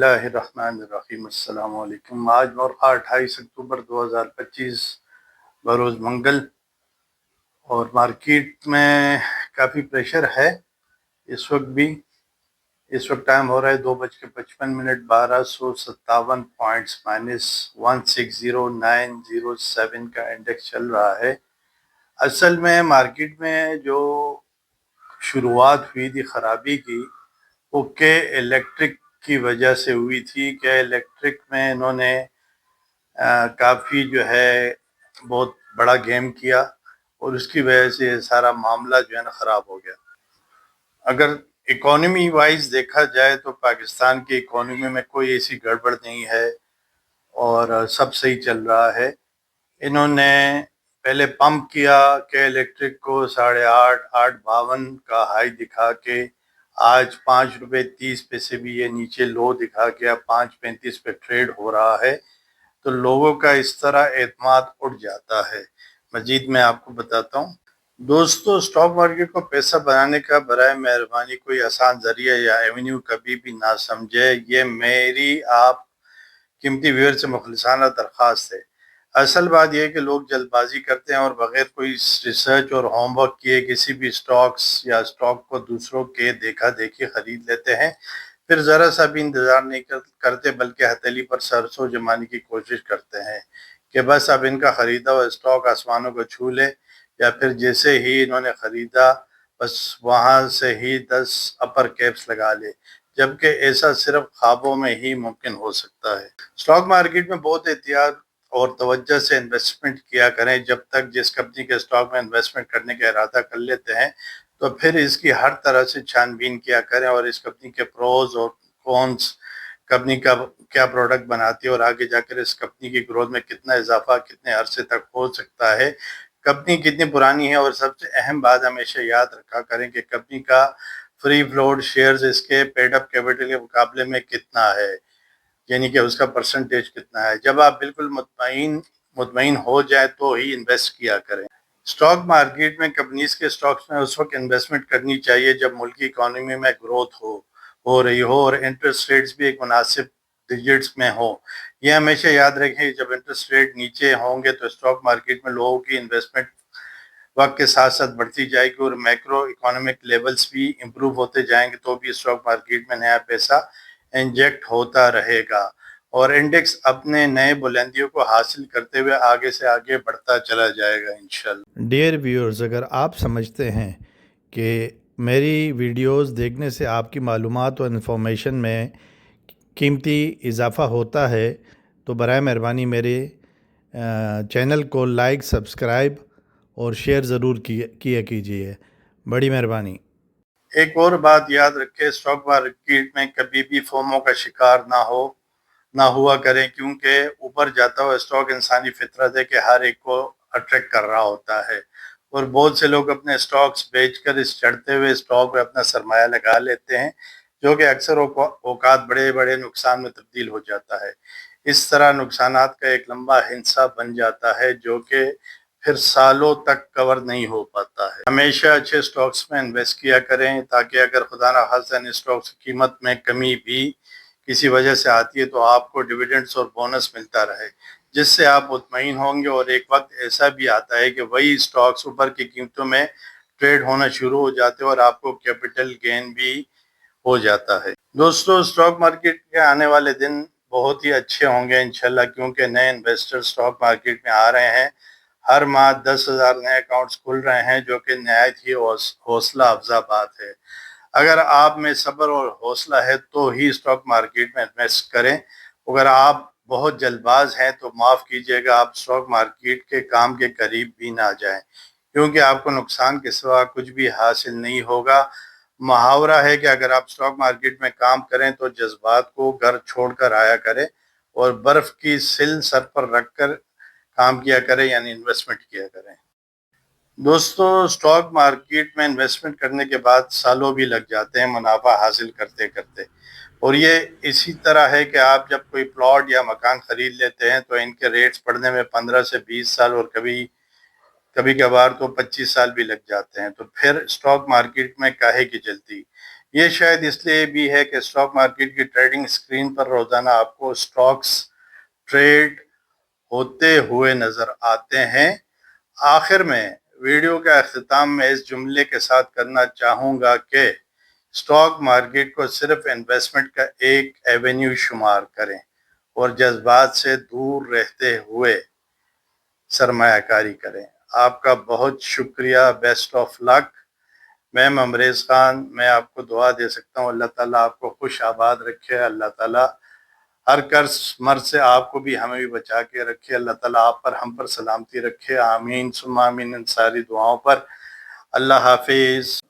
اللہ الرحمن الرحیم۔ السلام علیکم۔ آج مورخہ 28 اکتوبر 2025 بروز منگل، اور مارکیٹ میں کافی پریشر ہے اس وقت بھی۔ اس وقت ٹائم ہو رہا ہے 2:55، 1257 پوائنٹس مائنس 160907 کا انڈیکس چل رہا ہے۔ اصل میں مارکیٹ میں جو شروعات ہوئی تھی خرابی کی، وہ کہ الیکٹرک کی وجہ سے ہوئی تھی کہ الیکٹرک میں انہوں نے کافی جو ہے بہت بڑا گیم کیا، اور اس کی وجہ سے یہ سارا معاملہ جو ہے نا خراب ہو گیا۔ اگر اکانومی وائز دیکھا جائے تو پاکستان کی اکانومی میں کوئی ایسی گڑبڑ نہیں ہے اور سب صحیح چل رہا ہے۔ انہوں نے پہلے پمپ کیا کہ الیکٹرک کو 8.5 8.52 کا ہائی دکھا کے آج 5.30 روپے بھی یہ نیچے لو دکھا کے اب 5.35 پہ ٹریڈ ہو رہا ہے، تو لوگوں کا اس طرح اعتماد اٹھ جاتا ہے۔ مزید میں آپ کو بتاتا ہوں دوستو، سٹاک مارکیٹ کو پیسہ بنانے کا برائے مہربانی کوئی آسان ذریعہ یا ایونیو کبھی بھی نہ سمجھے۔ یہ میری آپ قیمتی ویور سے مخلصانہ درخواست ہے۔ اصل بات یہ ہے کہ لوگ جلد بازی کرتے ہیں اور بغیر کوئی ریسرچ اور ہوم ورک کیے کسی بھی سٹاکس یا سٹاک کو دوسروں کے دیکھا دیکھی خرید لیتے ہیں، پھر ذرا سا بھی انتظار نہیں کرتے بلکہ ہتھیلی پر سرسوں جمانے کی کوشش کرتے ہیں کہ بس اب ان کا خریدا ہوا سٹاک آسمانوں کو چھو لے، یا پھر جیسے ہی انہوں نے خریدا بس وہاں سے ہی 10 اپر کیپس لگا لے، جبکہ ایسا صرف خوابوں میں ہی ممکن ہو سکتا ہے۔ سٹاک مارکیٹ میں بہت احتیاط اور توجہ سے انویسٹمنٹ کیا کریں۔ جب تک جس کمپنی کے سٹاک میں انویسٹمنٹ کرنے کا ارادہ کر لیتے ہیں تو پھر اس کی ہر طرح سے چھان بین کیا کریں، اور اس کمپنی کے پروز اور کونس، کمپنی کا کیا پروڈکٹ بناتی ہے اور آگے جا کر اس کمپنی کی گروتھ میں کتنا اضافہ کتنے عرصے تک ہو سکتا ہے، کمپنی کتنی پرانی ہے، اور سب سے اہم بات ہمیشہ یاد رکھا کریں کہ کمپنی کا فری فلوٹ شیئرز اس کے پیڈ اپ کیپٹل کے مقابلے میں کتنا ہے، یعنی کہ اس کا پرسنٹیج کتنا ہے۔ جب آپ بالکل مطمئن ہو جائے تو ہی انویسٹ کیا کریں۔ سٹاک مارکیٹ میں کمپنیز کے سٹاکس میں اس وقت انویسٹمنٹ کرنی چاہیے جب ملکی اکانومی میں گروتھ ہو رہی ہو اور انٹرسٹ ریٹس بھی ایک مناسب ڈیجٹس میں ہو۔ یہ ہمیشہ یاد رکھیں جب انٹرسٹ ریٹ نیچے ہوں گے تو سٹاک مارکیٹ میں لوگوں کی انویسٹمنٹ وقت کے ساتھ ساتھ بڑھتی جائے گی، اور میکرو اکانومک لیولز بھی امپروو ہوتے جائیں گے، تو بھی سٹاک مارکیٹ میں نیا پیسہ انجیکٹ ہوتا رہے گا اور انڈیکس اپنے نئے بلندیوں کو حاصل کرتے ہوئے آگے سے آگے بڑھتا چلا جائے گا انشاءاللہ۔ ڈیئر ویورز، اگر آپ سمجھتے ہیں کہ میری ویڈیوز دیکھنے سے آپ کی معلومات اور انفارمیشن میں قیمتی اضافہ ہوتا ہے تو برائے مہربانی میرے چینل کو لائک، سبسکرائب اور شیئر ضرور کیا کیجیے، بڑی مہربانی۔ ایک اور بات یاد رکھیں، سٹاک مارکیٹ میں کبھی بھی فومو کا شکار نہ ہوا کریں، کیونکہ اوپر جاتا ہوا سٹاک انسانی فطرت ہے کہ ہر ایک کو اٹریکٹ کر رہا ہوتا ہے، اور بہت سے لوگ اپنے سٹاکس بیچ کر اس چڑھتے ہوئے سٹاک میں اپنا سرمایہ لگا لیتے ہیں، جو کہ اکثر اوقات بڑے بڑے نقصان میں تبدیل ہو جاتا ہے۔ اس طرح نقصانات کا ایک لمبا ہنسا بن جاتا ہے جو کہ پھر سالوں تک کور نہیں ہو پاتا ہے۔ ہمیشہ اچھے سٹاکس میں انویسٹ کیا کریں تاکہ اگر خدا نہ خواستہ ان سٹاکس کی قیمت میں کمی بھی کسی وجہ سے آتی ہے تو آپ کو ڈیویڈنڈز اور بونس ملتا رہے، جس سے آپ مطمئن ہوں گے، اور ایک وقت ایسا بھی آتا ہے کہ وہی سٹاکس اوپر کی قیمتوں میں ٹریڈ ہونا شروع ہو جاتے ہیں اور آپ کو کیپٹل گین بھی ہو جاتا ہے۔ دوستو، سٹاک مارکیٹ کے آنے والے دن بہت ہی اچھے ہوں گے انشاءاللہ، کیونکہ نئے انویسٹر سٹاک مارکیٹ میں آ رہے ہیں۔ ہر ماہ 10,000 نئے اکاؤنٹس کھل رہے ہیں، جو کہ نہایت ہی حوصلہ افزا بات ہے۔ اگر آپ میں صبر اور حوصلہ ہے تو ہی سٹاک مارکیٹ میں انویسٹ کریں۔ اگر آپ بہت جلد باز ہیں تو معاف کیجیے گا، آپ سٹاک مارکیٹ کے کام کے قریب بھی نہ جائیں، کیونکہ آپ کو نقصان کے سوا کچھ بھی حاصل نہیں ہوگا۔ محاورہ ہے کہ اگر آپ سٹاک مارکیٹ میں کام کریں تو جذبات کو گھر چھوڑ کر آیا کریں اور برف کی سل سر پر رکھ کر کام کیا کریں، یعنی انویسٹمنٹ کیا کریں۔ دوستو، سٹاک مارکیٹ میں انویسٹمنٹ کرنے کے بعد سالوں بھی لگ جاتے ہیں منافع حاصل کرتے کرتے، اور یہ اسی طرح ہے کہ آپ جب کوئی پلاٹ یا مکان خرید لیتے ہیں تو ان کے ریٹس بڑھنے میں 15 سے 20 سال اور کبھی کبھار تو 25 سال بھی لگ جاتے ہیں، تو پھر سٹاک مارکیٹ میں کاہے کی جلدی؟ یہ شاید اس لیے بھی ہے کہ اسٹاک مارکیٹ کی ٹریڈنگ اسکرین پر روزانہ آپ کو اسٹاکس ٹریڈ ہوتے ہوئے نظر آتے ہیں۔ آخر میں ویڈیو کا اختتام میں اس جملے کے ساتھ کرنا چاہوں گا کہ اسٹاک مارکیٹ کو صرف انویسٹمنٹ کا ایک ایونیو شمار کریں اور جذبات سے دور رہتے ہوئے سرمایہ کاری کریں۔ آپ کا بہت شکریہ، بیسٹ آف لک۔ میں ممریز خان، میں آپ کو دعا دے سکتا ہوں، اللہ تعالیٰ آپ کو خوش آباد رکھے، اللہ تعالیٰ ہر قرض مرض سے آپ کو بھی ہمیں بھی بچا کے رکھے، اللہ تعالیٰ آپ پر ہم پر سلامتی رکھے، آمین ثم آمین ان ساری دعاؤں پر۔ اللہ حافظ۔